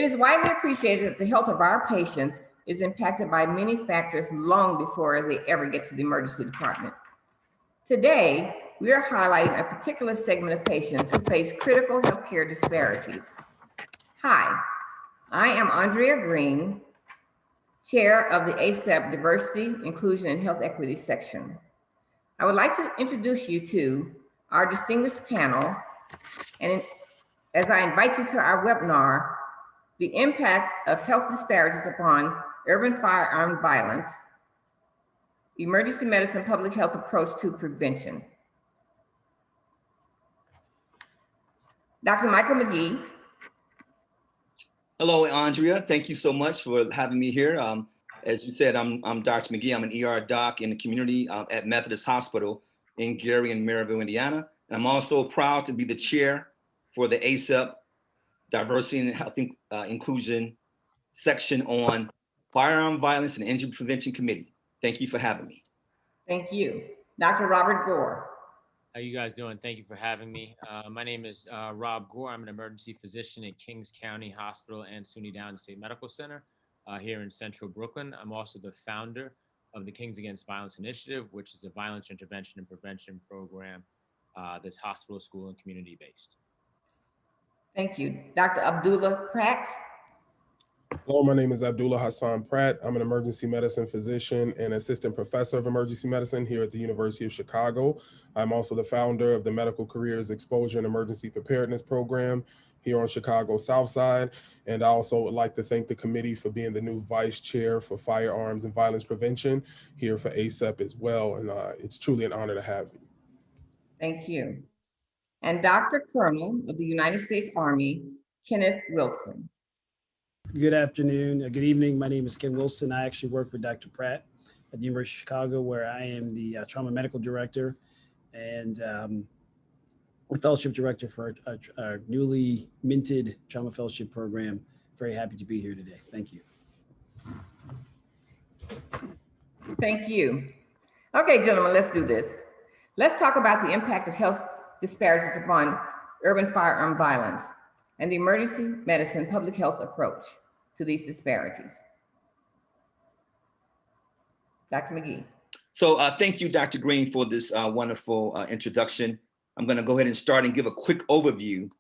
is widely appreciated that the health of our patients is impacted by many factors long before they ever get to the emergency department. Today, we are highlighting a particular segment of patients who face critical healthcare disparities. Hi, I am Andrea Green, Chair of the ACEP Diversity, Inclusion, and Health Equity section. I would like to introduce you to our distinguished panel, and as I invite you to our webinar, The Impact of Health Disparities Upon Urban Firearm Violence, Emergency Medicine Public Health Approach to Prevention. Dr. Michael McGee. Hello, Andrea. Thank you so much for having me here. As you said, I'm Dr. McGee. I'm an ER doc in the community at Methodist Hospital in Gary and Maryville, Indiana. And I'm also proud to be the chair for the ACEP Diversity and Health Inclusion section on Firearm Violence and Injury Prevention Committee. Thank you for having me. Thank you. Dr. Robert Gore. How you guys doing? Thank you for having me. My name is Rob Gore. I'm an emergency physician at Kings County Hospital and SUNY Downstate Medical Center here in Central Brooklyn. I'm also the founder of the Kings Against Violence Initiative, which is a violence intervention and prevention program that's hospital, school, and community-based. Thank you. Dr. Abdullah Pratt. Hello, my name is Abdullah Hassan Pratt. I'm an emergency medicine physician and assistant professor of emergency medicine here at the University of Chicago. I'm also the founder of the Medical Careers Exposure and Emergency Preparedness Program here on Chicago South Side. And I also would like to thank the committee for being the new vice chair for firearms and violence prevention here for ACEP as well. And it's truly an honor to have you. Thank you. And Dr. Colonel of the United States Army, Kenneth Wilson. Good afternoon, good evening. My name is Ken Wilson. I actually work with Dr. Pratt at the University of Chicago, where I am the trauma medical director and a fellowship director for our newly minted trauma fellowship program. Very happy to be here today. Thank you. Thank you. Okay, gentlemen, let's do this. Let's talk about the impact of health disparities upon urban firearm violence and the emergency medicine public health approach to these disparities. Dr. McGee. So thank you, Dr. Green, for this wonderful introduction. I'm gonna go ahead and start and give a quick overview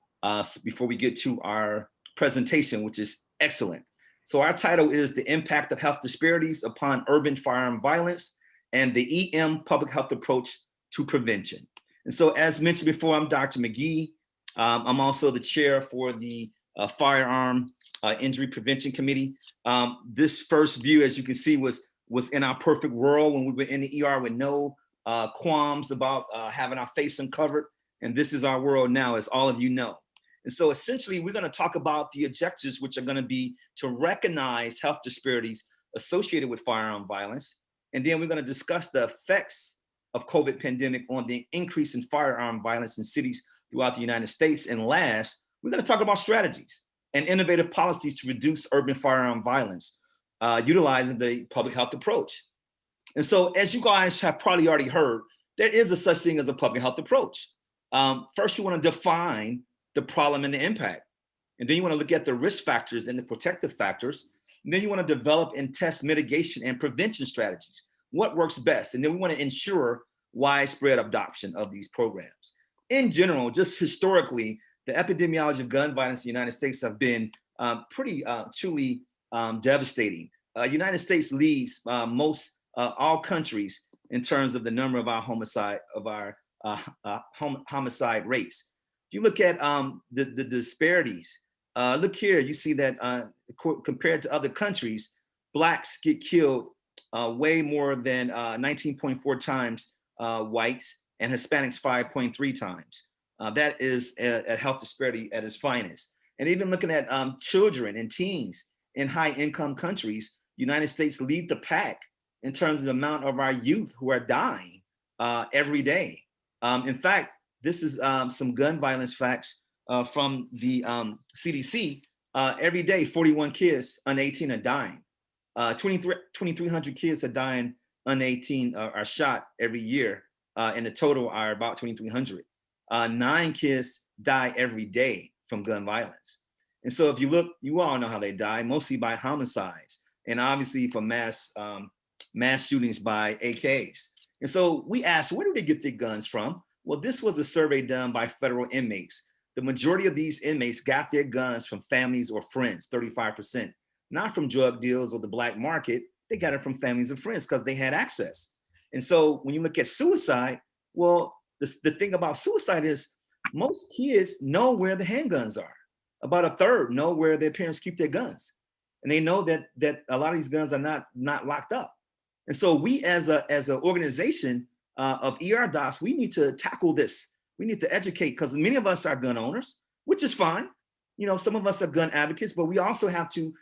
before we get to our presentation, which is excellent. So our title is The Impact of Health Disparities Upon Urban Firearm Violence and the EM Public Health Approach to Prevention. And so as mentioned before, I'm Dr. McGee. I'm also the chair for the Firearm Injury Prevention Committee. This first view, as you can see, was in our perfect world when we were in the ER with no qualms about having our face uncovered. And this is our world now, as all of you know. And so essentially, we're gonna talk about the objectives, which are gonna be to recognize health disparities associated with firearm violence. And then we're gonna discuss the effects of COVID pandemic on the increase in firearm violence in cities throughout the United States. And last, we're going to talk about strategies and innovative policies to reduce urban firearm violence, utilizing the public health approach. And so, as you guys have probably already heard, there is a such thing as a public health approach. First, you want to define the problem and the impact. And then you want to look at the risk factors and the protective factors. And then you want to develop and test mitigation and prevention strategies. What works best? And then we want to ensure widespread adoption of these programs. In general, just historically, the epidemiology of gun violence in the United States have been pretty truly devastating. United States leads most all countries in terms of the number of our homicide rates. If you look at the disparities, look here, you see that compared to other countries, Blacks get killed way more than 19.4 times whites, and Hispanics 5.3 times. That is a health disparity at its finest. And even looking at children and teens in high income countries, United States lead the pack in terms of the amount of our youth who are dying every day. In fact, this is some gun violence facts from the CDC. Every day, 41 kids under 18 are dying. 2,300 kids are dying under 18 are shot every year. And the total are about 2,300. 9 kids die every day from gun violence. And so if you look, you all know how they die, mostly by homicides, and obviously for mass shootings by AKs. And so we asked, where do they get their guns from? Well, this was a survey done by federal inmates. The majority of these inmates got their guns from families or friends, 35%, not from drug deals or the black market. They got it from families and friends because they had access. And so when you look at suicide, well, the thing about suicide is most kids know where the handguns are. About a third know where their parents keep their guns. And they know that a lot of these guns are not locked up. And so we as an organization of ER docs, we need to tackle this. We need to educate, because many of us are gun owners, which is fine. You know, some of us are gun advocates, but we also have to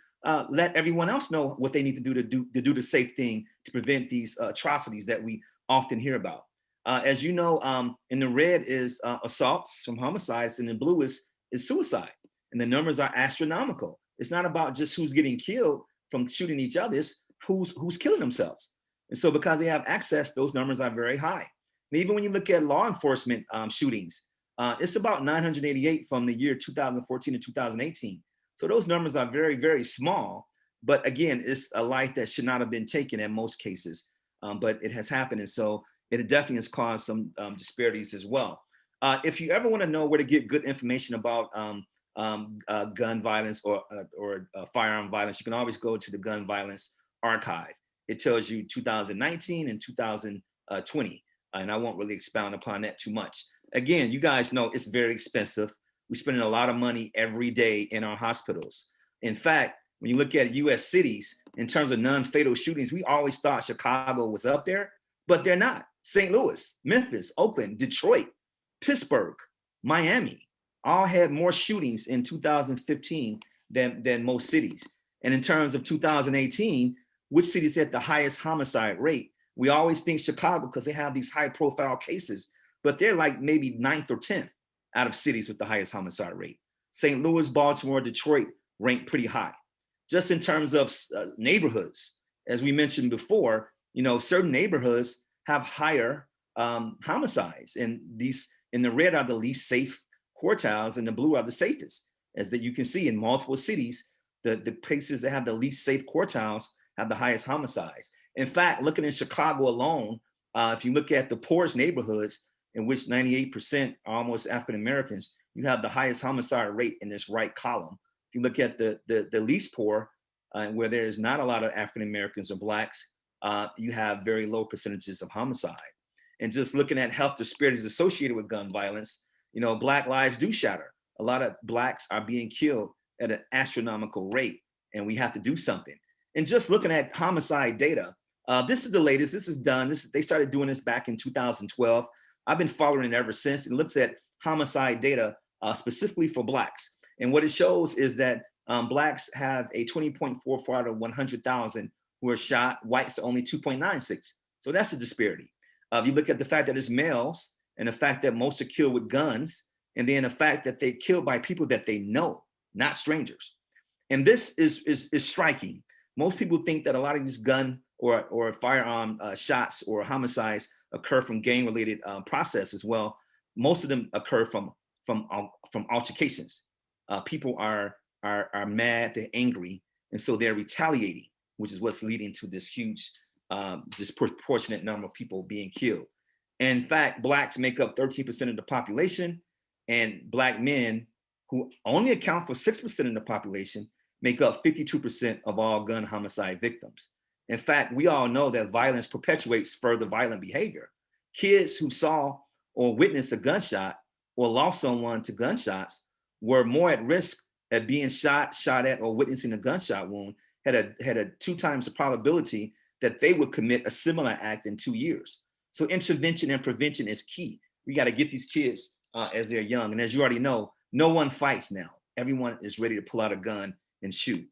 let everyone else know what they need to do the safe thing to prevent these atrocities that we often hear about. As you know, in the red is assaults from homicides, and in blue is suicide. And the numbers are astronomical. It's not about just who's getting killed from shooting each other, it's who's killing themselves. And so because they have access, those numbers are very high. And even when you look at law enforcement shootings, it's about 988 from the year 2014 to 2018. So those numbers are very, very small. But again, it's a life that should not have been taken in most cases, but it has happened. And so it definitely has caused some disparities as well. If you ever want to know where to get good information about gun violence or firearm violence, you can always go to the Gun Violence Archive. It tells you 2019 and 2020, and I won't really expound upon that too much. Again, you guys know it's very expensive. We're spending a lot of money every day in our hospitals. In fact, when you look at US cities, in terms of non-fatal shootings, we always thought Chicago was up there, but they're not. St. Louis, Memphis, Oakland, Detroit, Pittsburgh, Miami, all had more shootings in 2015 than most cities. And in terms of 2018, which cities had the highest homicide rate? We always think Chicago because they have these high profile cases, but they're like maybe 9th or 10th out of cities with the highest homicide rate. St. Louis, Baltimore, Detroit ranked pretty high. Just in terms of neighborhoods, as we mentioned before, you know, certain neighborhoods have higher homicides, and these in the red are the least safe quartiles and the blue are the safest. As that you can see in multiple cities, the places that have the least safe quartiles have the highest homicides. In fact, looking in Chicago alone, if you look at the poorest neighborhoods, in which 98% are almost African Americans, you have the highest homicide rate in this right column. If you look at the least poor, where there is not a lot of African Americans or Blacks, you have very low percentages of homicide. And just looking at health disparities associated with gun violence, you know, Black lives do shatter. A lot of Blacks are being killed at an astronomical rate, and we have to do something. And just looking at homicide data, this is the latest. This is done. They started doing this back in 2012. I've been following it ever since. It looks at homicide data specifically for Blacks. And what it shows is that Blacks have a 20.44 out of 100,000 who are shot. Whites are only 2.96. So that's a disparity. If you look at the fact that it's males and the fact that most are killed with guns, and then the fact that they're killed by people that they know, not strangers. And this is striking. Most people think that a lot of these gun or firearm shots or homicides occur from gang-related processes. Well, most of them occur from altercations. People are mad, they're angry, and so they're retaliating, which is what's leading to this huge disproportionate number of people being killed. And in fact, Blacks make up 13% of the population, and Black men, who only account for 6% of the population, make up 52% of all gun homicide victims. In fact, we all know that violence perpetuates further violent behavior. Kids who saw or witnessed a gunshot or lost someone to gunshots were more at risk at being shot at, or witnessing a gunshot wound, had a 2 times the probability that they would commit a similar act in 2 years. So intervention and prevention is key. We got to get these kids as they're young. And as you already know, no one fights now. Everyone is ready to pull out a gun and shoot.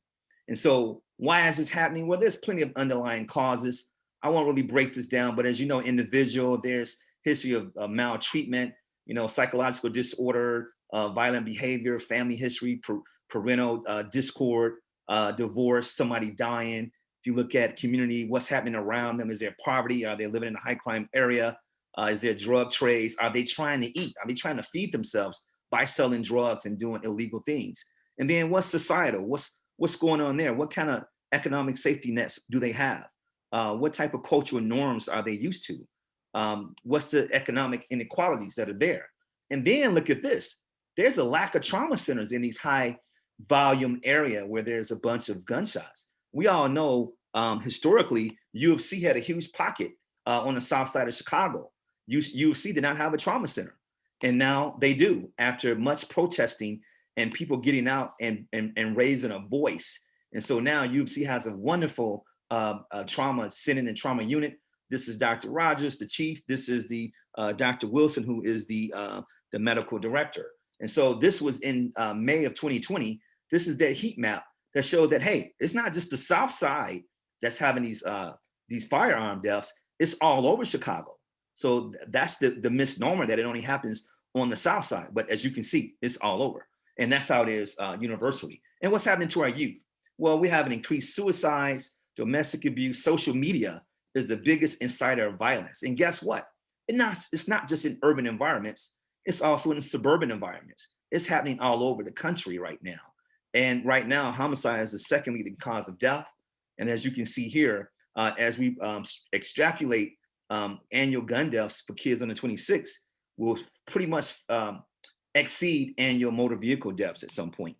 And so why is this happening? Well, there's plenty of underlying causes. I won't really break this down, but as you know, individual, there's history of maltreatment, you know, psychological disorder, violent behavior, family history, parental discord, divorce, somebody dying. If you look at community, what's happening around them? Is there poverty? Are they living in a high crime area? Is there drug trades? Are they trying to eat? Are they trying to feed themselves by selling drugs and doing illegal things? And then what's societal? What's going on there? What kind of economic safety nets do they have? What type of cultural norms are they used to? What's the economic inequalities that are there? And then look at this. There's a lack of trauma centers in these high volume area where there's a bunch of gunshots. We all know historically, U of C had a huge pocket on the south side of Chicago. U of C did not have a trauma center. And now they do, after much protesting and people getting out and raising a voice. And so now U of C has a wonderful trauma center and trauma unit. This is Dr. Rogers, the chief. This is the Dr. Wilson, who is the medical director. And so this was in May of 2020. This is their heat map that showed that, hey, it's not just the South Side that's having these firearm deaths. It's all over Chicago. So that's the misnomer, that it only happens on the South Side. But as you can see, it's all over. And that's how it is universally. And what's happening to our youth? Well, we have an increased suicides, domestic abuse. Social media is the biggest inciter of violence. And guess what? It's not just in urban environments. It's also in suburban environments. It's happening all over the country right now. And right now, homicide is the second leading cause of death. And as you can see here, as we extrapolate annual gun deaths for kids under 26, will pretty much exceed annual motor vehicle deaths at some point.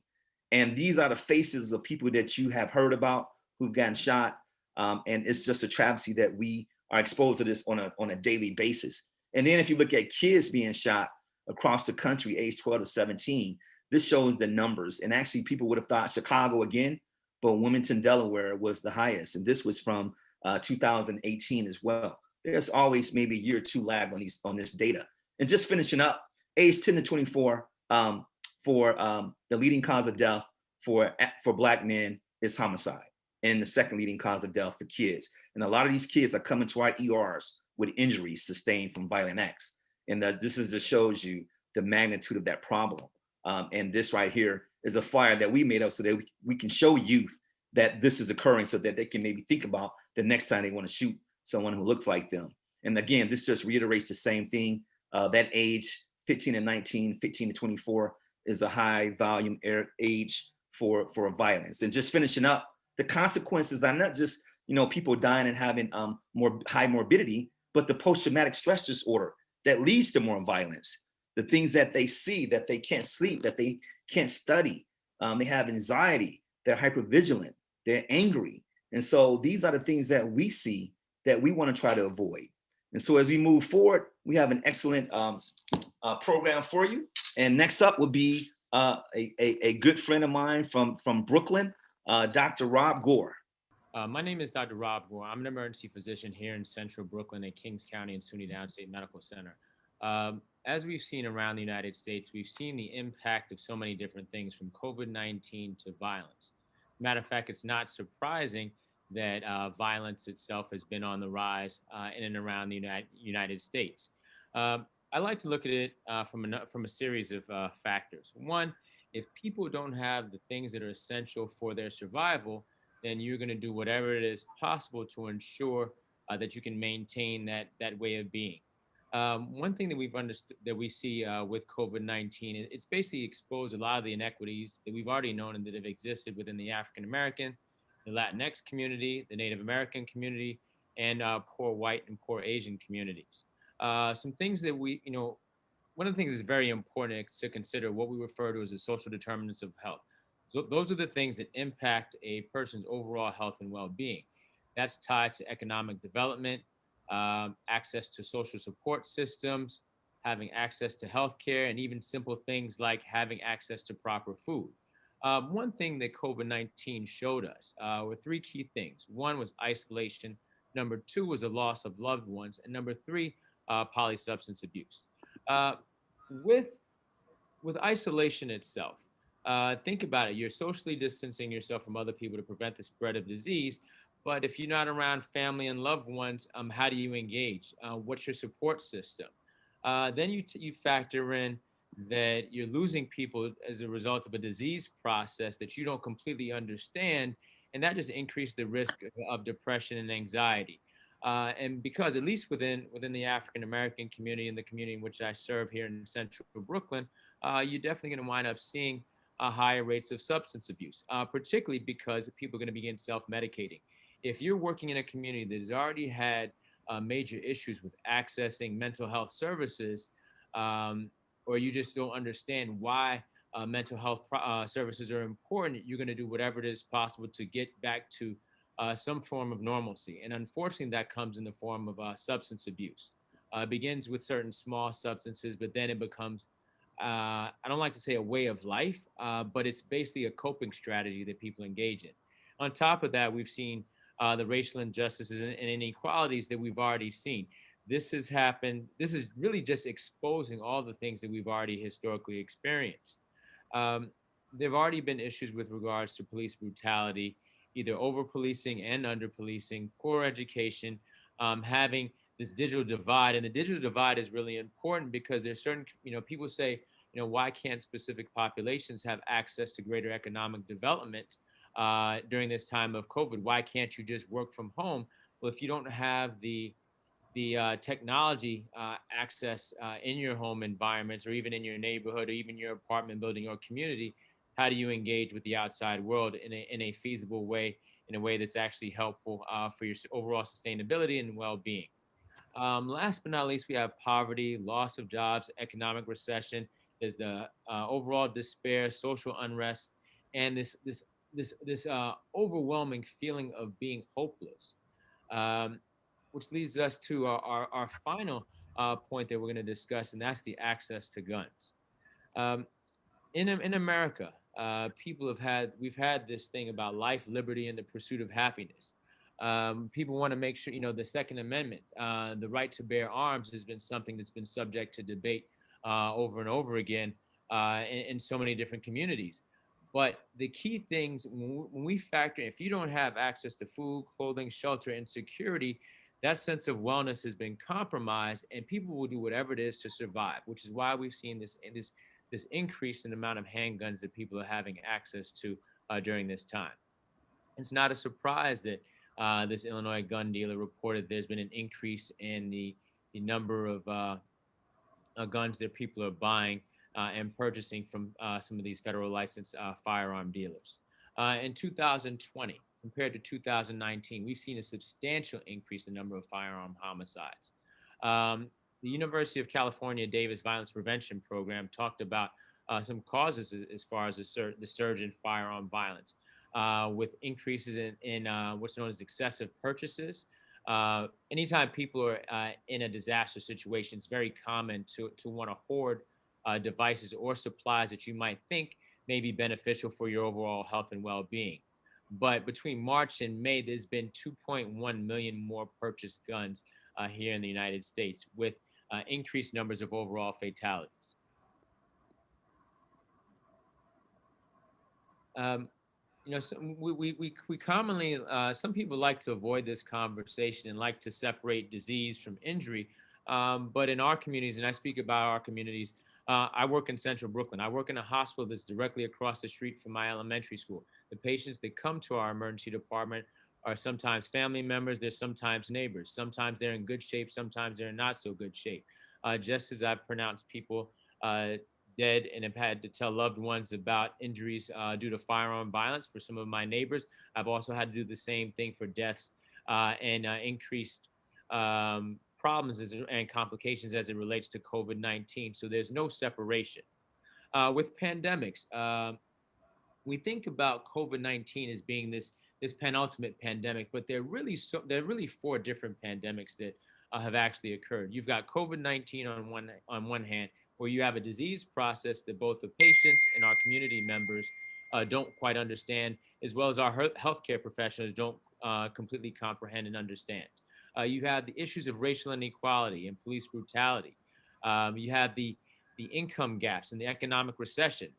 And these are the faces of people that you have heard about who've gotten shot. And it's just a travesty that we are exposed to this on a daily basis. And then if you look at kids being shot across the country, age 12 to 17, this shows the numbers. And actually people would have thought Chicago again, but Wilmington, Delaware was the highest. And this was from 2018 as well. There's always maybe a year or two lag on this data. And just finishing up, age 10 to 24, for the leading cause of death for Black men is homicide, and the second leading cause of death for kids. And a lot of these kids are coming to our ERs with injuries sustained from violent acts. And this just shows you the magnitude of that problem. And this right here is a flyer that we made up so that we can show youth that this is occurring, so that they can maybe think about the next time they want to shoot someone who looks like them. And again, this just reiterates the same thing. That age, 15 and 19, 15 to 24, is a high volume age for violence. And just finishing up, the consequences are not just people dying and having more high morbidity, but the post-traumatic stress disorder that leads to more violence. The things that they see, that they can't sleep, that they can't study. They have anxiety, they're hypervigilant, they're angry. And so these are the things that we see that we want to try to avoid. And so as we move forward, we have an excellent program for you. And next up will be a good friend of mine from Brooklyn, Dr. Rob Gore. My name is Dr. Rob Gore. I'm an emergency physician here in central Brooklyn at Kings County and SUNY Downstate Medical Center. As we've seen around the United States, we've seen the impact of so many different things, from COVID-19 to violence. Matter of fact, it's not surprising that violence itself has been on the rise in and around the United States. I like to look at it from a series of factors. One, if people don't have the things that are essential for their survival, then you're going to do whatever it is possible to ensure that you can maintain that way of being. One thing that we've understood, that we see with COVID-19, it's basically exposed a lot of the inequities that we've already known and that have existed within the African American, the Latinx community, the Native American community, and poor white and poor Asian communities. Some things that one of the things that's very important to consider, what we refer to as the social determinants of health. So those are the things that impact a person's overall health and well-being. That's tied to economic development, access to social support systems, having access to healthcare, and even simple things like having access to proper food. One thing that COVID-19 showed us were three key things. One was isolation. Number two was the loss of loved ones. And number three, polysubstance abuse. With isolation itself, think about it. You're socially distancing yourself from other people to prevent the spread of disease. But if you're not around family and loved ones, how do you engage? What's your support system? Then you factor in that you're losing people as a result of a disease process that you don't completely understand, and that just increased the risk of depression and anxiety. And because, at least within the African American community and the community in which I serve here in central Brooklyn, you're definitely going to wind up seeing higher rates of substance abuse, particularly because people are going to begin self-medicating. If you're working in a community that has already had major issues with accessing mental health services, or you just don't understand why mental health services are important, you're going to do whatever it is possible to get back to some form of normalcy. And unfortunately, that comes in the form of substance abuse. It begins with certain small substances, but then it becomes, I don't like to say a way of life, but it's basically a coping strategy that people engage in. On top of that, we've seen the racial injustices and inequalities that we've already seen. This has happened. This is really just exposing all the things that we've already historically experienced. There have already been issues with regards to police brutality, either over policing and under policing, poor education, having this digital divide. And the digital divide is really important because there's certain, people say, why can't specific populations have access to greater economic development during this time of COVID? Why can't you just work from home? Well, if you don't have the technology access in your home environments or even in your neighborhood or even your apartment building or community, how do you engage with the outside world in a feasible way, in a way that's actually helpful for your overall sustainability and well-being? Last but not least, we have poverty, loss of jobs, economic recession. There's the overall despair, social unrest, and this overwhelming feeling of being hopeless. Um, which leads us to our final point that we're going to discuss, and that's the access to guns. Um, in America, we've had this thing about life, liberty, and the pursuit of happiness. People want to make sure, the Second Amendment, the right to bear arms, has been something that's been subject to debate over and over again in so many different communities. But the key things, when we factor in, if you don't have access to food, clothing, shelter, and security, that sense of wellness has been compromised, and people will do whatever it is to survive. Which is why we've seen this increase in the amount of handguns that people are having access to during this time. It's not a surprise that this Illinois gun dealer reported there's been an increase in the number of guns that people are buying and purchasing from some of these federal licensed firearm dealers. In 2020, compared to 2019, we've seen a substantial increase in the number of firearm homicides. The University of California Davis Violence Prevention Program talked about some causes as far as the surge in firearm violence, with increases in what's known as excessive purchases. Anytime people are in a disaster situation, it's very common to want to hoard devices or supplies that you might think may be beneficial for your overall health and well-being. But between March and May, there's been 2.1 million more purchased guns here in the United States, with increased numbers of overall fatalities. So we commonly, some people like to avoid this conversation and like to separate disease from injury. But in our communities, and I speak about our communities, I work in central Brooklyn. I work in a hospital that's directly across the street from my elementary school. The patients that come to our emergency department are sometimes family members, they're sometimes neighbors. Sometimes they're in good shape, sometimes they're in not so good shape. Just as I've pronounced people dead and have had to tell loved ones about injuries due to firearm violence for some of my neighbors, I've also had to do the same thing for deaths and increased problems and complications as it relates to COVID-19. So there's no separation. With pandemics, we think about COVID-19 as being this penultimate pandemic, but there are really four different pandemics that have actually occurred. You've got COVID-19 on one hand, where you have a disease process that both the patients and our community members don't quite understand, as well as our healthcare professionals don't completely comprehend and understand. You have the issues of racial inequality and police brutality. You have the income gaps and the economic recession.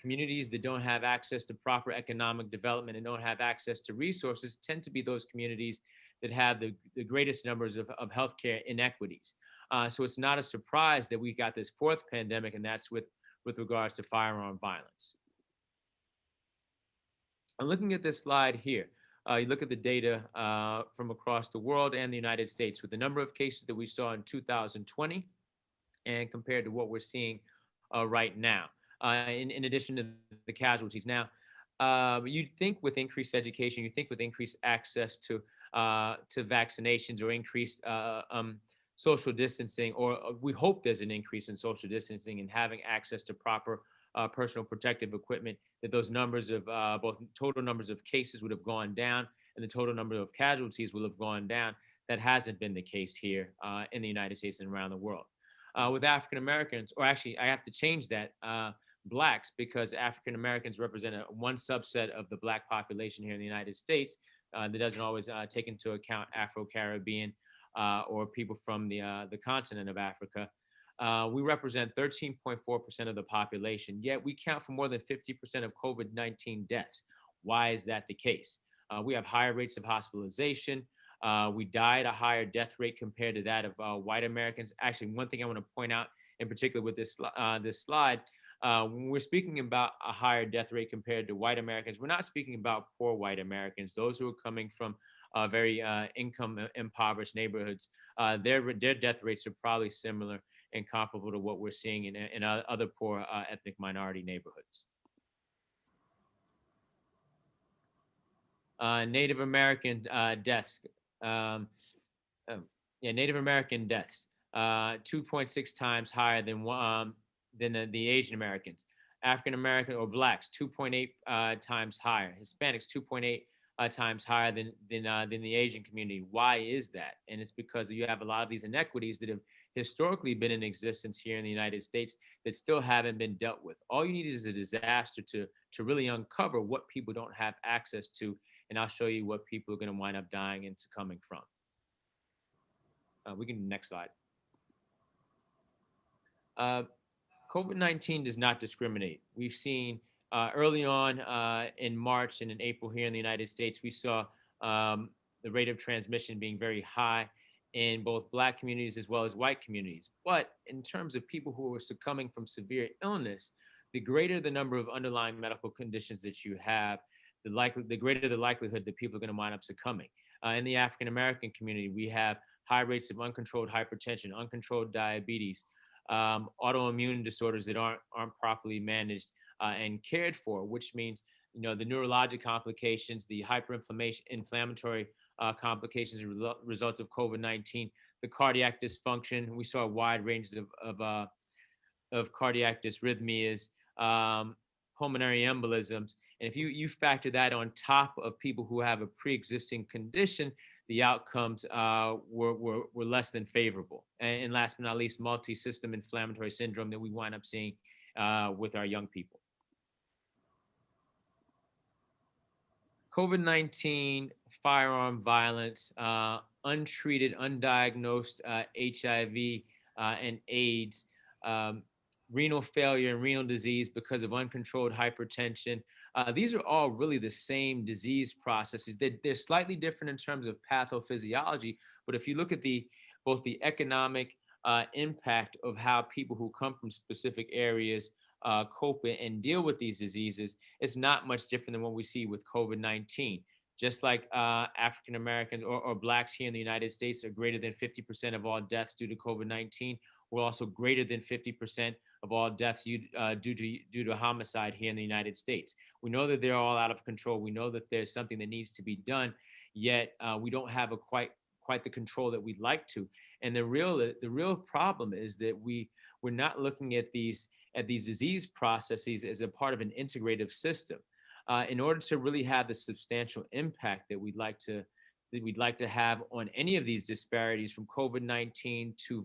Communities that don't have access to proper economic development and don't have access to resources tend to be those communities that have the greatest numbers of healthcare inequities. So it's not a surprise that we got this fourth pandemic, and that's with regards to firearm violence. I'm looking at this slide here. You look at the data from across the world and the United States with the number of cases that we saw in 2020 and compared to what we're seeing right now. in addition to the casualties. Now, you'd think with increased education, you think with increased access to vaccinations or increased social distancing, or we hope there's an increase in social distancing and having access to proper personal protective equipment, that those numbers of both total numbers of cases would have gone down and the total number of casualties will have gone down. That hasn't been the case here in the United States and around the world. With African Americans, or actually, I have to change that, Blacks, because African Americans represent one subset of the Black population here in the United States that doesn't always take into account Afro-Caribbean or people from the continent of Africa. We represent 13.4% of the population, yet we count for more than 50% of COVID-19 deaths. Why is that the case? We have higher rates of hospitalization. We die at a higher death rate compared to that of white Americans. Actually, one thing I want to point out in particular with this slide, when we're speaking about a higher death rate compared to white Americans, we're not speaking about poor white Americans, those who are coming from very income impoverished neighborhoods. Their death rates are probably similar and comparable to what we're seeing in other poor ethnic minority neighborhoods. Native American deaths. Native American deaths, 2.6 times higher than the Asian Americans. African American or Blacks, 2.8 times higher. Hispanics, 2.8 times higher than the Asian community. Why is that? And it's because you have a lot of these inequities that have historically been in existence here in the United States that still haven't been dealt with. All you need is a disaster to really uncover what people don't have access to, and I'll show you what people are going to wind up dying and succumbing from. We can next slide. COVID-19 does not discriminate. We've seen early on in March and in April here in the United States, we saw the rate of transmission being very high in both Black communities as well as white communities. But in terms of people who are succumbing from severe illness, the greater the number of underlying medical conditions that you have, the greater the likelihood that people are going to wind up succumbing. In the African American community, we have high rates of uncontrolled hypertension, uncontrolled diabetes, autoimmune disorders that aren't properly managed and cared for, which means the neurologic complications, the inflammatory complications as a result of COVID-19, the cardiac dysfunction. We saw a wide range of cardiac dysrhythmias, pulmonary embolisms. And if you factor that on top of people who have a pre-existing condition, the outcomes were less than favorable. And last but not least, MultiSystem inflammatory syndrome that we wind up seeing with our young people. COVID-19, firearm violence, untreated, undiagnosed HIV and AIDS, renal failure and renal disease because of uncontrolled hypertension. These are all really the same disease processes. They're slightly different in terms of pathophysiology, but if you look at both the economic impact of how people who come from specific areas cope and deal with these diseases, it's not much different than what we see with COVID-19. Just like African Americans or Blacks here in the United States are greater than 50% of all deaths due to COVID-19, we're also greater than 50% of all deaths due to homicide here in the United States. We know that they're all out of control. We know that there's something that needs to be done, yet we don't have quite the control that we'd like to. And the real problem is that we're not looking at these disease processes as a part of an integrative system. In order to really have the substantial impact that we'd like to have on any of these disparities, from COVID-19 to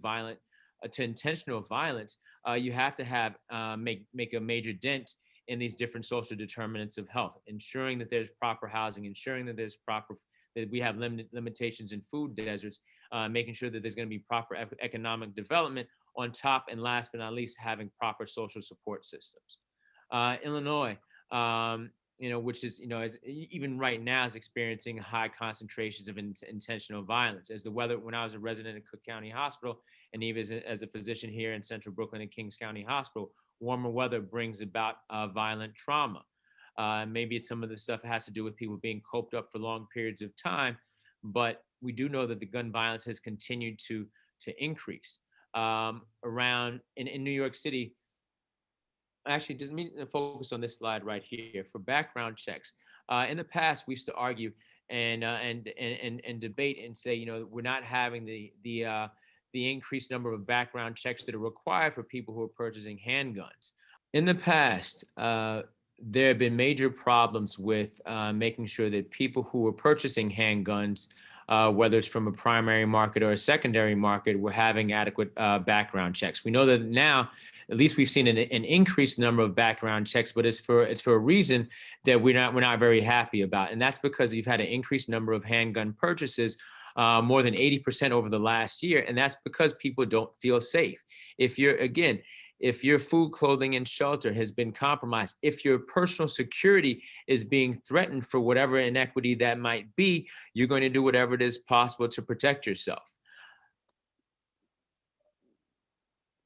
intentional violence, you have to make a major dent in these different social determinants of health, ensuring that there's proper housing, ensuring that that we have limitations in food deserts, making sure that there's going to be proper economic development on top, and last but not least, having proper social support systems. Illinois, which is, even right now is experiencing high concentrations of intentional violence. When I was a resident at Cook County Hospital, and even as a physician here in Central Brooklyn and Kings County Hospital, warmer weather brings about violent trauma. Maybe some of the stuff has to do with people being coped up for long periods of time, but we do know that the gun violence has continued to increase. In New York City, actually, just me to focus on this slide right here for background checks. In the past, we used to argue and debate and say, you know, we're not having the increased number of background checks that are required for people who are purchasing handguns. In the past, there have been major problems with making sure that people who were purchasing handguns, whether it's from a primary market or a secondary market, were having adequate background checks. We know that now, at least we've seen an increased number of background checks, but it's for a reason that we're not very happy about, and that's because you've had an increased number of handgun purchases. More than 80% over the last year, and that's because people don't feel safe. If your food, clothing, and shelter has been compromised, if your personal security is being threatened for whatever inequity that might be, you're going to do whatever it is possible to protect yourself.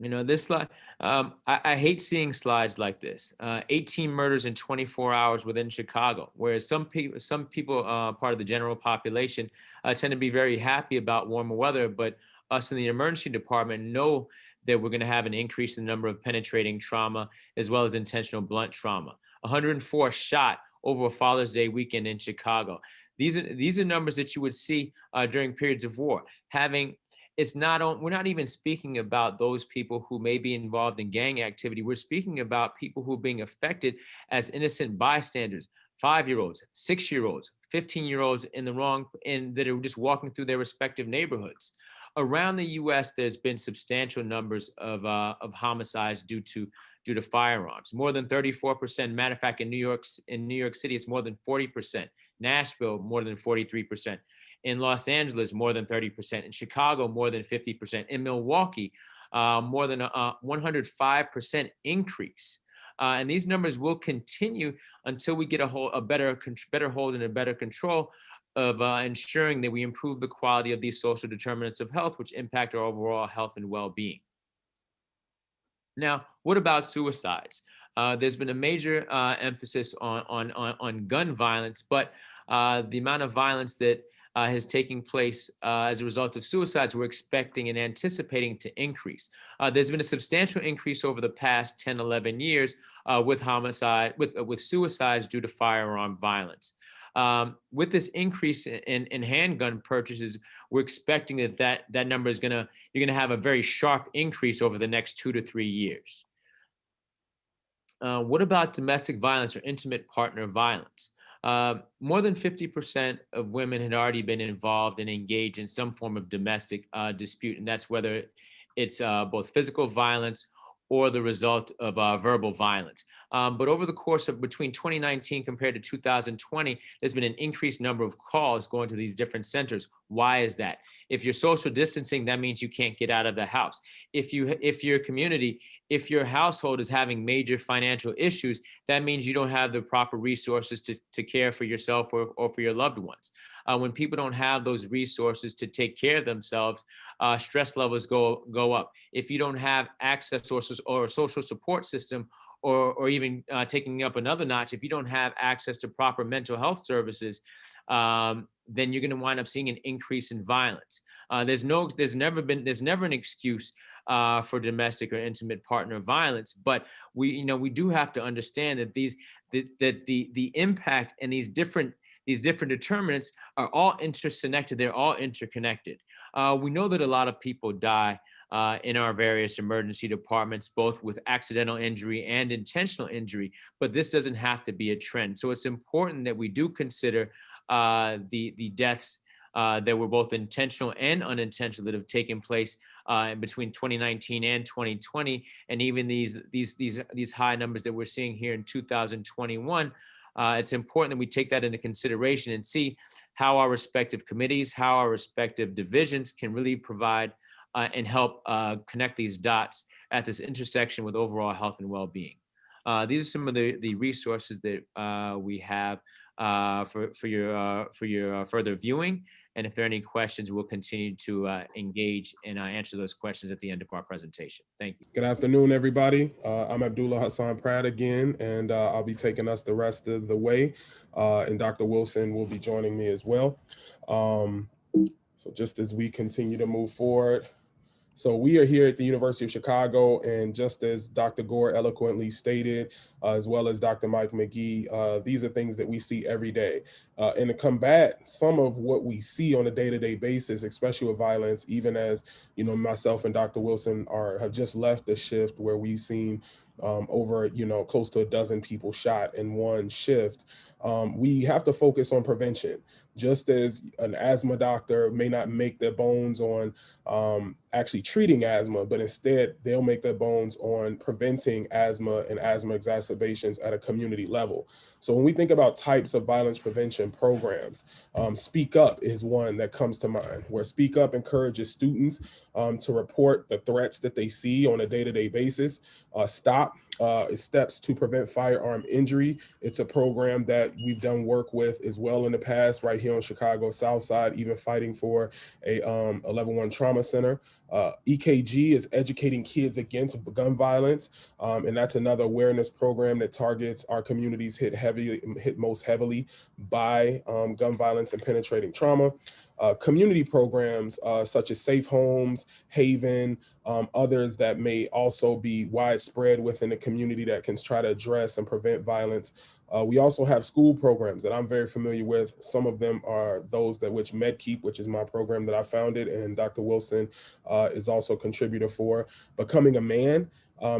You know, this slide, I hate seeing slides like this. 18 murders in 24 hours within Chicago, whereas some people, part of the general population, tend to be very happy about warmer weather, but us in the emergency department know that we're going to have an increase in the number of penetrating trauma as well as intentional blunt trauma. 104 shot over a Father's Day weekend in Chicago. These are numbers that you would see during periods of war. We're not even speaking about those people who may be involved in gang activity. We're speaking about people who are being affected as innocent bystanders, 5-year-olds, 6-year-olds, 15-year-olds that are just walking through their respective neighborhoods. Around the U.S., there's been substantial numbers of homicides due to firearms. More than 34%. Matter of fact, in New York City, it's more than 40%. Nashville, more than 43%. In Los Angeles, more than 30%. In Chicago, more than 50%. In Milwaukee, more than a 105% increase. And these numbers will continue until we get a better hold and a better control of ensuring that we improve the quality of these social determinants of health, which impact our overall health and well-being. Now, what about suicides? There's been a major emphasis on gun violence, but the amount of violence that is taking place as a result of suicides, we're expecting and anticipating to increase. There's been a substantial increase over the past 10, 11 years with suicides due to firearm violence. With this increase in handgun purchases, we're expecting that number you're gonna have a very sharp increase over the next 2 to 3 years. What about domestic violence or intimate partner violence? More than 50% of women had already been involved and engaged in some form of domestic dispute, and that's whether it's both physical violence or the result of verbal violence. But over the course of between 2019 compared to 2020, there's been an increased number of calls going to these different centers. Why is that? If you're social distancing, that means you can't get out of the house. If your household is having major financial issues, that means you don't have the proper resources to care for yourself or for your loved ones. When people don't have those resources to take care of themselves, stress levels go up. If you don't have access sources or a social support system, or even taking up another notch, if you don't have access to proper mental health services, then you're going to wind up seeing an increase in violence. There's never an excuse for domestic or intimate partner violence, but we do have to understand that the impact and these different determinants are all interconnected. They're all interconnected. We know that a lot of people die in our various emergency departments, both with accidental injury and intentional injury, but this doesn't have to be a trend. So it's important that we do consider the deaths that were both intentional and unintentional that have taken place between 2019 and 2020, and even these high numbers that we're seeing here in 2021. It's important that we take that into consideration and see how our respective committees, how our respective divisions can really provide and help connect these dots at this intersection with overall health and well-being. These are some of the resources that we have for your further viewing. And if there are any questions, we'll continue to engage and answer those questions at the end of our presentation. Thank you. Good afternoon, everybody. I'm Abdullah Hassan Pratt again, and I'll be taking us the rest of the way. And Dr. Wilson will be joining me as well. So just as we continue to move forward, So we are here at the University of Chicago, and just as Dr. Gore eloquently stated, as well as Dr. Mike McGee, these are things that we see every day. And to combat some of what we see on a day-to-day basis, especially with violence, even as, you know, myself and Dr. Wilson have just left the shift where we've seen over, you know, close to a dozen people shot in one shift. We have to focus on prevention. Just as an asthma doctor may not make their bones on actually treating asthma, but instead they'll make their bones on preventing asthma and asthma exacerbations at a community level. So when we think about types of violence prevention programs, Speak Up is one that comes to mind, where Speak Up encourages students to report the threats that they see on a day-to-day basis. Stop is Steps to Prevent Firearm Injury. It's a program that we've done work with as well in the past, right here on Chicago South Side, even fighting for a level 1 trauma center. EKG is Educating Kids Against Gun Violence, and that's another awareness program that targets our communities hit most heavily by gun violence and penetrating trauma. Community programs such as Safe Homes, Haven, others that may also be widespread within the community that can try to address and prevent violence. We also have school programs that I'm very familiar with. Some of them are those that which MedKeep, which is my program that I founded, and Dr. Wilson is also a contributor for. Becoming a Man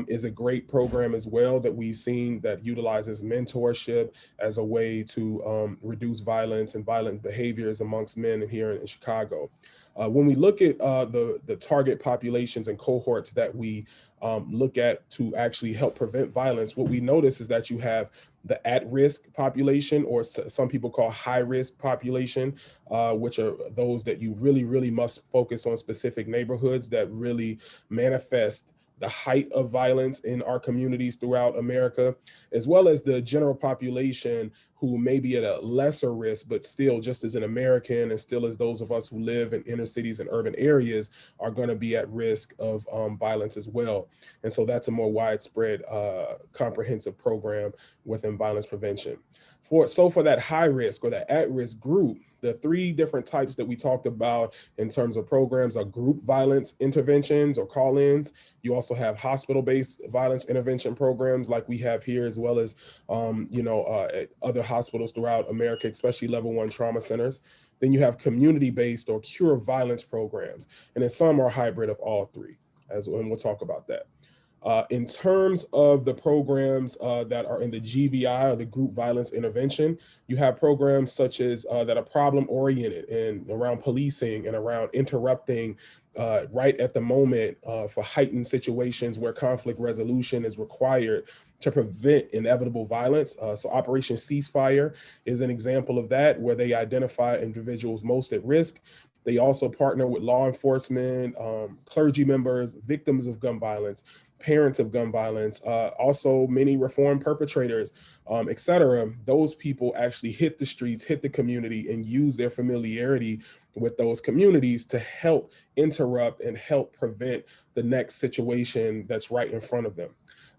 is a great program as well that we've seen that utilizes mentorship as a way to reduce violence and violent behaviors amongst men here in Chicago. When we look at the target populations and cohorts that we look at to actually help prevent violence, what we notice is that you have the at-risk population, or some people call high-risk population, which are those that you really must focus on specific neighborhoods that really manifest the height of violence in our communities throughout America, as well as the general population who may be at a lesser risk, but still just as an American and still as those of us who live in inner cities and urban areas are going to be at risk of violence as well. And so that's a more widespread, comprehensive program within violence prevention. For that high risk or that at-risk group, the three different types that we talked about in terms of programs are group violence interventions or call-ins. You also have hospital-based violence intervention programs like we have here, as well as at other hospitals throughout America, especially level 1 trauma centers. Then you have community-based or cure violence programs, and then some are hybrid of all three, and we'll talk about that. In terms of the programs that are in the GVI, or the group violence intervention, you have programs such as that are problem oriented and around policing and around interrupting right at the moment for heightened situations where conflict resolution is required to prevent inevitable violence. So Operation Ceasefire is an example of that, where they identify individuals most at risk. They also partner with law enforcement, clergy members, victims of gun violence, parents of gun violence, also many reform perpetrators, et cetera. Those people actually hit the streets, hit the community, and use their familiarity with those communities to help interrupt and help prevent the next situation that's right in front of them.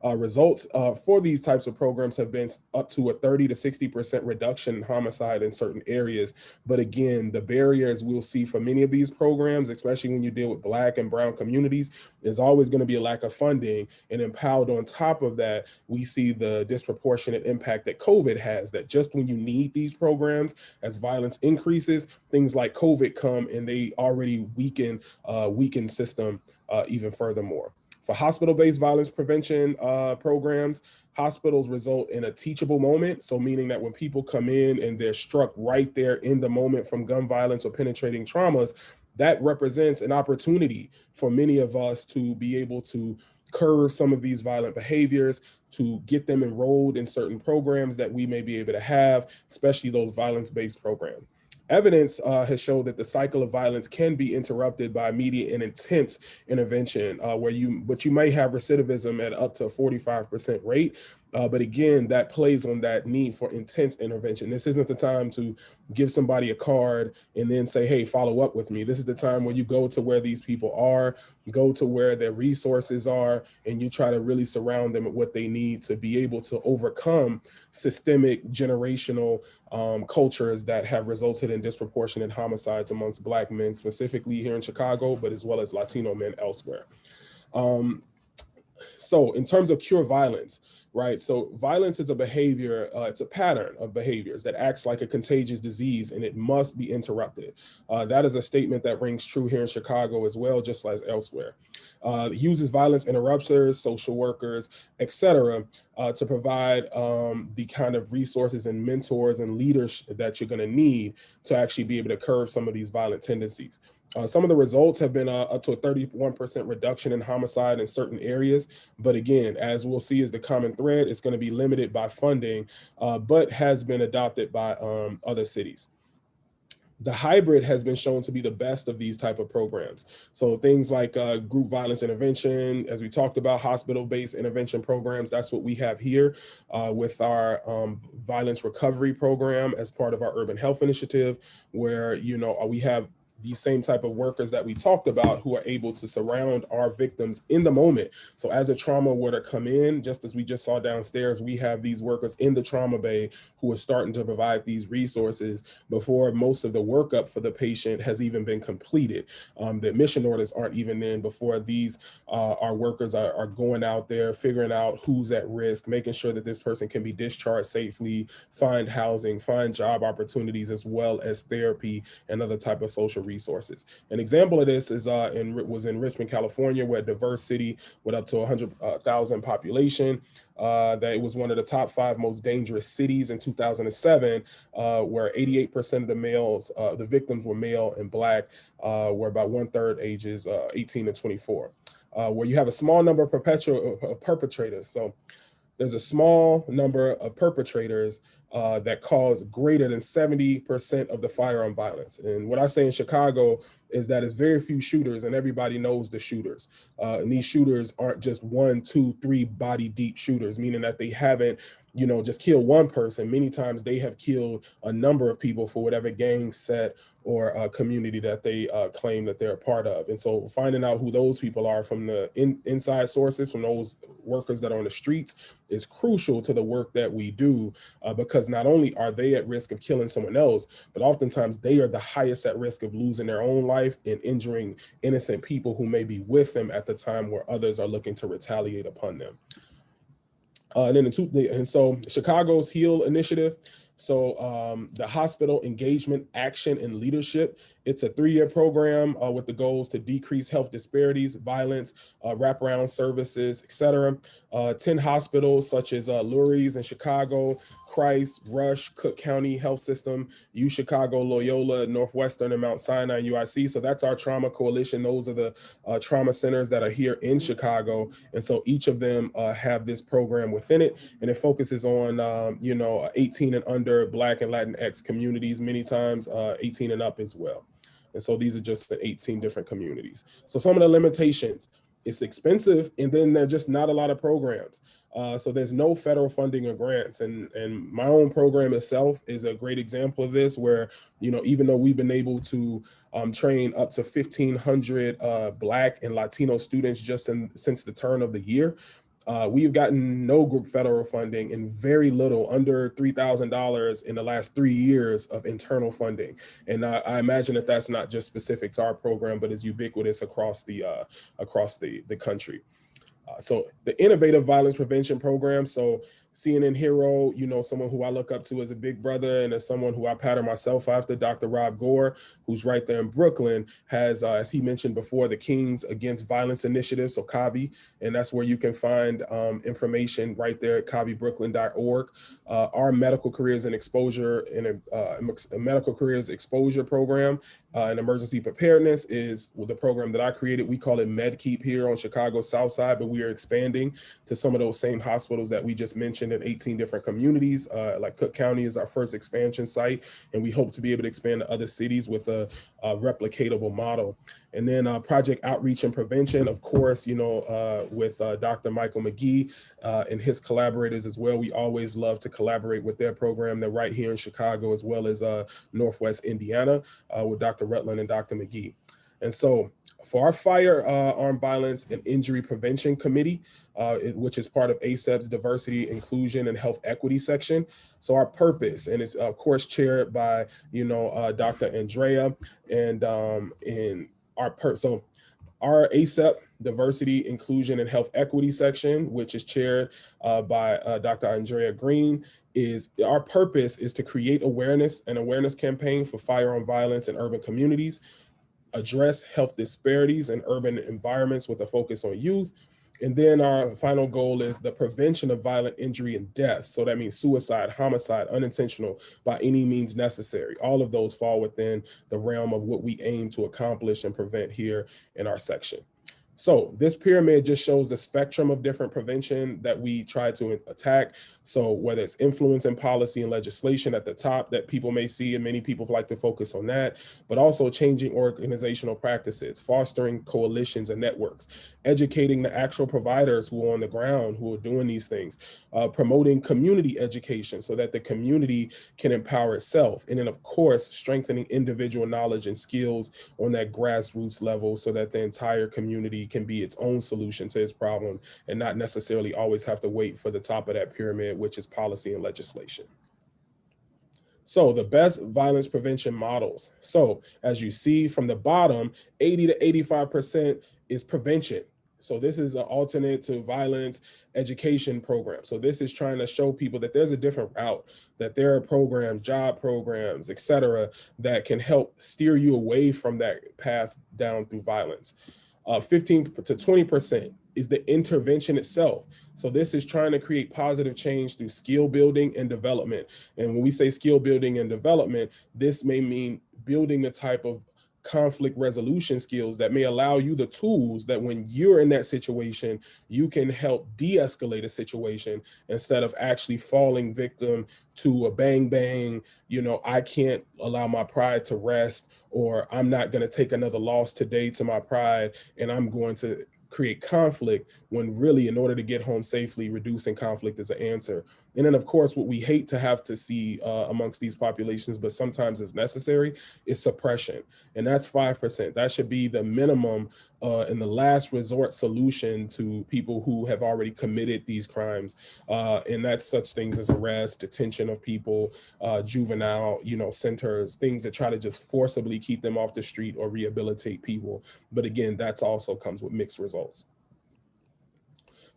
Results for these types of programs have been up to a 30 to 60% reduction in homicide in certain areas. But again, the barriers we'll see for many of these programs, especially when you deal with Black and brown communities, is always going to be a lack of funding. And then piled on top of that, we see the disproportionate impact that COVID has, that just when you need these programs, as violence increases, things like COVID come and they already weaken system even furthermore. For hospital-based violence prevention programs, hospitals result in a teachable moment. So meaning that when people come in and they're struck right there in the moment from gun violence or penetrating traumas, that represents an opportunity for many of us to be able to curb some of these violent behaviors, to get them enrolled in certain programs that we may be able to have, especially those violence-based programs. Evidence has showed that the cycle of violence can be interrupted by immediate and intense intervention, but you may have recidivism at up to a 45% rate. But again, that plays on that need for intense intervention. This isn't the time to give somebody a card and then say, hey, follow up with me. This is the time where you go to where these people are, go to where their resources are, and you try to really surround them with what they need to be able to overcome systemic generational cultures that have resulted in disproportionate homicides amongst Black men, specifically here in Chicago, but as well as Latino men elsewhere. So in terms of cure violence, right? So violence is a behavior, it's a pattern of behaviors that acts like a contagious disease, and it must be interrupted. That is a statement that rings true here in Chicago as well, just as elsewhere. It uses violence interrupters, social workers, etc., to provide the kind of resources and mentors and leaders that you're gonna need to actually be able to curb some of these violent tendencies. Some of the results have been up to a 31% reduction in homicide in certain areas. But again, as we'll see as the common thread, it's going to be limited by funding, but has been adopted by other cities. The hybrid has been shown to be the best of these type of programs. So things like group violence intervention, as we talked about, hospital-based intervention programs, that's what we have here with our violence recovery program as part of our urban health initiative, where, you know, we have these same type of workers that we talked about who are able to surround our victims in the moment. So as a trauma were to come in, just as we just saw downstairs, we have these workers in the trauma bay who are starting to provide these resources before most of the workup for the patient has even been completed. The admission orders aren't even in before these our workers are going out there, figuring out who's at risk, making sure that this person can be discharged safely, find housing, find job opportunities, as well as therapy and other type of social resources. An example of this is was in Richmond, California, where a diverse city with up to 100,000 population. That it was one of the top 5 most dangerous cities in 2007, where 88% of the males, the victims were male and Black, were about 1/3 ages 18 to 24, where you have a small number of perpetrators. So there's a small number of perpetrators that cause greater than 70% of the firearm violence. And what I say in Chicago is that it's very few shooters and everybody knows the shooters. And these shooters aren't just 1, 2, 3 body deep shooters, meaning that they haven't, you know, just killed one person. Many times they have killed a number of people for whatever gang set or community that they claim that they're a part of. And so finding out who those people are from the inside sources, from those workers that are on the streets, is crucial to the work that we do, because not only are they at risk of killing someone else, but oftentimes they are the highest at risk of losing their own life and injuring innocent people who may be with them at the time where others are looking to retaliate upon them. And so Chicago's HEAL initiative. So the hospital engagement, action, and leadership. It's a 3-year program with the goals to decrease health disparities, violence, wraparound services, etc. 10 hospitals such as Lurie's in Chicago, Christ, Rush, Cook County Health System, U Chicago, Loyola, Northwestern, and Mount Sinai UIC. So that's our trauma coalition. Those are the trauma centers that are here in Chicago. And so each of them have this program within it. And it focuses on, 18 and under Black and Latinx communities, many times 18 and up as well. And so these are just the 18 different communities. So some of the limitations: it's expensive, and then there are just not a lot of programs. So there's no federal funding or grants. And my own program itself is a great example of this, where, you know, even though we've been able to train up to 1,500 Black and Latino students just since the turn of the year, we've gotten no group federal funding and very little, under $3,000 in the last 3 years of internal funding. And I imagine that that's not just specific to our program, but is ubiquitous across the country. So the innovative violence prevention program. So CNN hero, you know, someone who I look up to as a big brother and as someone who I pattern myself after, Dr. Rob Gore, who's right there in Brooklyn, has, as he mentioned before, the Kings Against Violence Initiative, so KAVI, and that's where you can find information right there at kavibrooklyn.org. Our medical careers and exposure in a medical careers exposure program and emergency preparedness is the program that I created. We call it MedKeep here on Chicago's South Side, but we are expanding to some of those same hospitals that we just mentioned stationed in 18 different communities. Like Cook County is our first expansion site, and we hope to be able to expand to other cities with a replicatable model. And then project outreach and prevention, of course, with Dr. Michael McGee and his collaborators as well. We always love to collaborate with their program. They're right here in Chicago, as well as Northwest Indiana with Dr. Rutland and Dr. McGee. And so for our Firearm Violence and Injury Prevention Committee, which is part of ACEP's Diversity, Inclusion, and Health Equity section. So our purpose, and it's of course chaired by, Dr. Andrea, and our ACEP Diversity, Inclusion, and Health Equity section, which is chaired by Dr. Andrea Green, our purpose is to create an awareness campaign for firearm violence in urban communities, address health disparities in urban environments with a focus on youth. And then our final goal is the prevention of violent injury and death. So that means suicide, homicide, unintentional, by any means necessary. All of those fall within the realm of what we aim to accomplish and prevent here in our section. So this pyramid just shows the spectrum of different prevention that we try to attack. So whether it's influence in policy and legislation at the top that people may see, and many people like to focus on that, but also changing organizational practices, fostering coalitions and networks, educating the actual providers who are on the ground, who are doing these things, promoting community education so that the community can empower itself. And then of course, strengthening individual knowledge and skills on that grassroots level so that the entire community can be its own solution to its problem and not necessarily always have to wait for the top of that pyramid, which is policy and legislation. So the best violence prevention models. So as you see from the bottom, 80 to 85% is prevention. So this is an alternate to violence education program. So this is trying to show people that there's a different route, that there are programs, job programs, et cetera, that can help steer you away from that path down through violence. 15 to 20% is the intervention itself. So this is trying to create positive change through skill building and development. And when we say skill building and development, this may mean building the type of conflict resolution skills that may allow you the tools that when you're in that situation, you can help de-escalate a situation instead of actually falling victim to a bang, bang, I can't allow my pride to rest, or I'm not going to take another loss today to my pride, and I'm going to create conflict, when really in order to get home safely, reducing conflict is an answer. And then of course, what we hate to have to see amongst these populations, but sometimes it's necessary, is suppression. And that's 5%. That should be the minimum and the last resort solution to people who have already committed these crimes. And that's such things as arrest, detention of people, juvenile, centers, things that try to just forcibly keep them off the street or rehabilitate people. But again, that's also comes with mixed results.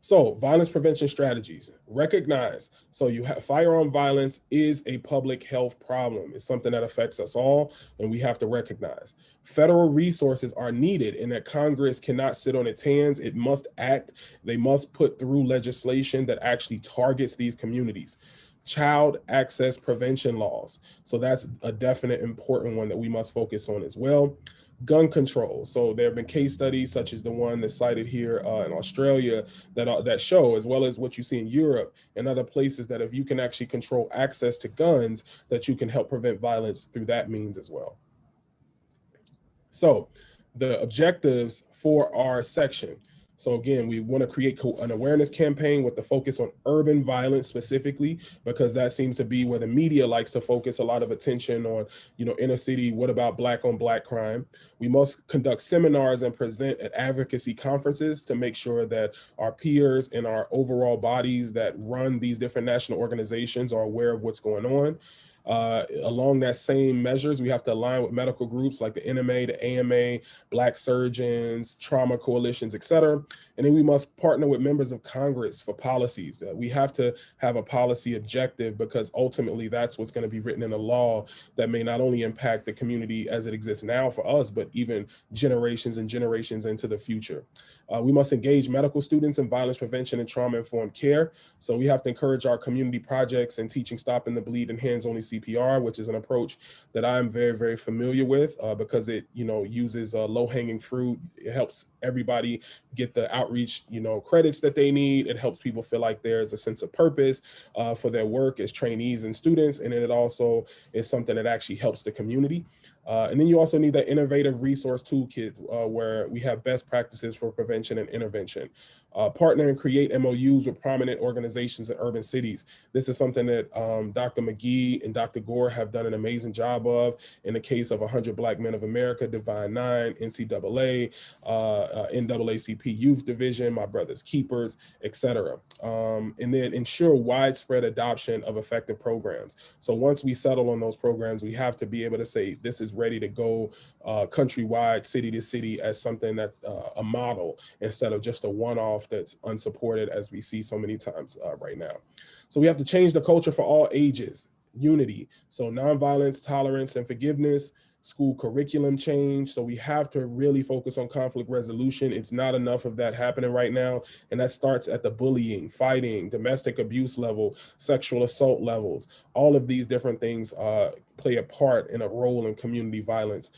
So violence prevention strategies, recognize. So you have firearm violence is a public health problem. It's something that affects us all, and we have to recognize. Federal resources are needed, and that Congress cannot sit on its hands. It must act. They must put through legislation that actually targets these communities. Child access prevention laws. So that's a definite important one that we must focus on as well. Gun control. So there have been case studies such as the one that's cited here in Australia that show, as well as what you see in Europe and other places, that if you can actually control access to guns, that you can help prevent violence through that means as well. So the objectives for our section. So again, we want to create an awareness campaign with the focus on urban violence specifically, because that seems to be where the media likes to focus a lot of attention on, inner city, what about Black on Black crime? We must conduct seminars and present at advocacy conferences to make sure that our peers and our overall bodies that run these different national organizations are aware of what's going on. Along that same measures, we have to align with medical groups like the NMA, the AMA, Black surgeons, trauma coalitions, et cetera. And then we must partner with members of Congress for policies. We have to have a policy objective, because ultimately that's what's going to be written in a law that may not only impact the community as it exists now for us, but even generations and generations into the future. We must engage medical students in violence prevention and trauma-informed care. So we have to encourage our community projects and teaching Stopping the Bleed and hands-only CPR, which is an approach that I'm very, very familiar with because it, uses low-hanging fruit. It helps everybody get the outreach, credits that they need. It helps people feel like there's a sense of purpose for their work as trainees and students. And then it also is something that actually helps the community. And then you also need that innovative resource toolkit where we have best practices for prevention and intervention. Partner and create MOUs with prominent organizations in urban cities. This is something that Dr. McGee and Dr. Gore have done an amazing job of in the case of 100 Black Men of America, Divine Nine, NCAA, NAACP Youth Division, My Brother's Keepers, etc. And then ensure widespread adoption of effective programs. So once we settle on those programs, we have to be able to say this is ready to go countrywide, city to city, as something that's a model instead of just a one-off that's unsupported as we see so many times right now. So we have to change the culture for all ages, unity. So nonviolence, tolerance, and forgiveness, school curriculum change. So we have to really focus on conflict resolution. It's not enough of that happening right now. And that starts at the bullying, fighting, domestic abuse level, sexual assault levels. All of these different things play a part in a role in community violence.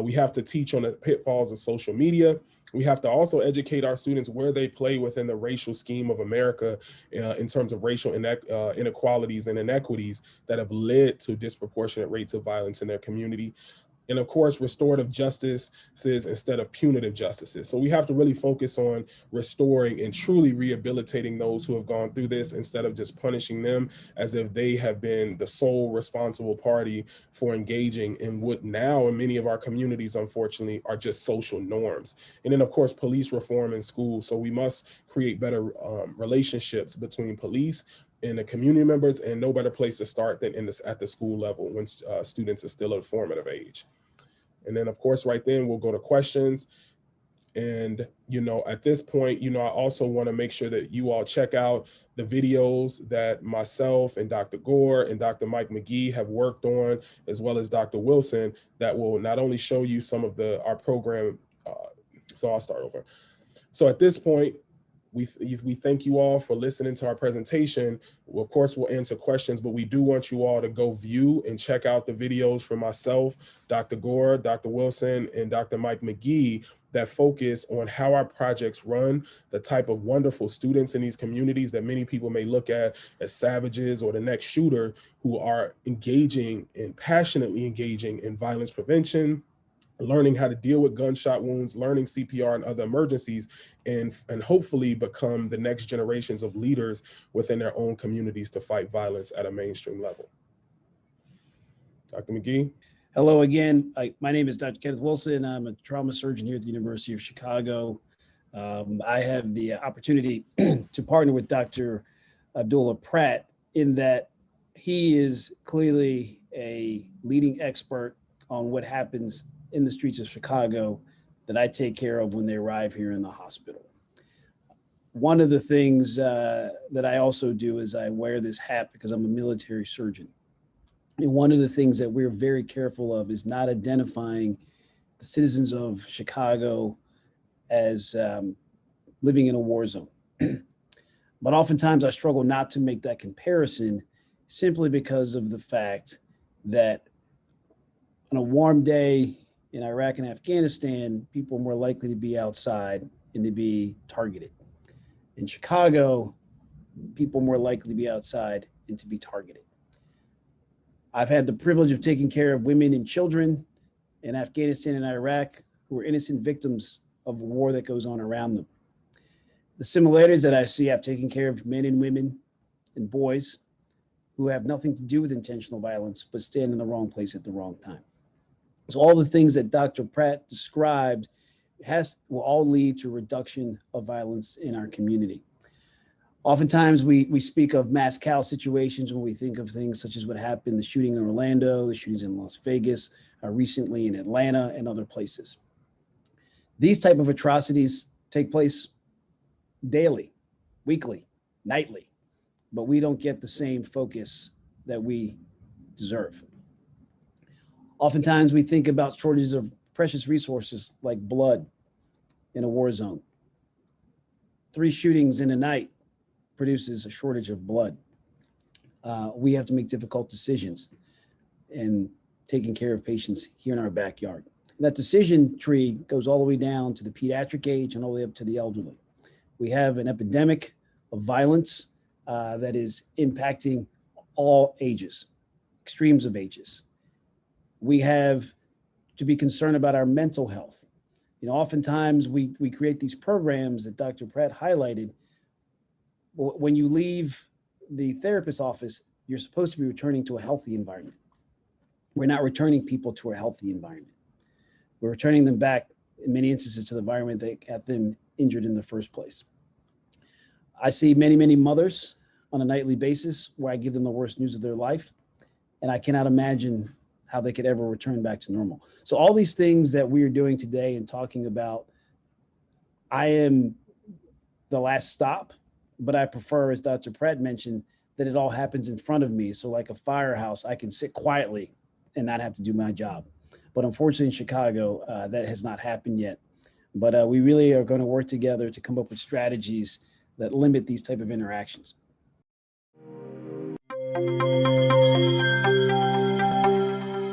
We have to teach on the pitfalls of social media. We have to also educate our students where they play within the racial scheme of America in terms of racial inequalities and inequities that have led to disproportionate rates of violence in their community. And of course, restorative justices instead of punitive justices. So we have to really focus on restoring and truly rehabilitating those who have gone through this instead of just punishing them as if they have been the sole responsible party for engaging in what now in many of our communities, unfortunately, are just social norms. And then of course, police reform in schools. So we must create better relationships between police and the community members, and no better place to start than at the school level when students are still at formative age. And then of course, right then we'll go to questions. And, at this point, I also want to make sure that you all check out the videos that myself and Dr. Gore and Dr. Mike McGee have worked on, as well as Dr. Wilson, that will not only show you some of our program. So I'll start over. So at this point, we thank you all for listening to our presentation. Well, of course, we'll answer questions, but we do want you all to go view and check out the videos from myself, Dr. Gore, Dr. Wilson, and Dr. Mike McGee that focus on how our projects run, the type of wonderful students in these communities that many people may look at as savages or the next shooter, who are engaging and passionately engaging in violence prevention, learning how to deal with gunshot wounds, learning CPR and other emergencies, and hopefully become the next generations of leaders within their own communities to fight violence at a mainstream level. Dr. McGee. Hello again. My name is Dr. Kenneth Wilson. I'm a trauma surgeon here at the University of Chicago. I have the opportunity to partner with Dr. Abdullah Pratt in that he is clearly a leading expert on what happens in the streets of Chicago that I take care of when they arrive here in the hospital. One of the things that I also do is I wear this hat because I'm a military surgeon. And one of the things that we're very careful of is not identifying the citizens of Chicago as living in a war zone. But oftentimes I struggle not to make that comparison simply because of the fact that on a warm day in Iraq and Afghanistan, people are more likely to be outside and to be targeted. In Chicago, people are more likely to be outside and to be targeted. I've had the privilege of taking care of women and children in Afghanistan and Iraq who are innocent victims of a war that goes on around them. The similarities that I see, I've taken care of men and women and boys who have nothing to do with intentional violence, but stand in the wrong place at the wrong time. So all the things that Dr. Pratt described will all lead to a reduction of violence in our community. Oftentimes we speak of mass cow situations when we think of things such as what happened, the shooting in Orlando, the shootings in Las Vegas, recently in Atlanta and other places. These type of atrocities take place daily, weekly, nightly, but we don't get the same focus that we deserve. Oftentimes we think about shortages of precious resources like blood in a war zone. 3 shootings in a night produces a shortage of blood. We have to make difficult decisions. and taking care of patients here in our backyard. That decision tree goes all the way down to the pediatric age and all the way up to the elderly. We have an epidemic of violence that is impacting all ages, extremes of ages. We have to be concerned about our mental health. You know, oftentimes we create these programs that Dr. Pratt highlighted. When you leave the therapist's office, you're supposed to be returning to a healthy environment. We're not returning people to a healthy environment. We're returning them back, in many instances, to the environment that got them injured in the first place. I see many, many mothers on a nightly basis where I give them the worst news of their life, and I cannot imagine how they could ever return back to normal. So all these things that we are doing today and talking about, I am the last stop, but I prefer, as Dr. Pratt mentioned, that it all happens in front of me. So like a firehouse, I can sit quietly and not have to do my job. But unfortunately in Chicago, that has not happened yet. But we really are going to work together to come up with strategies that limit these type of interactions.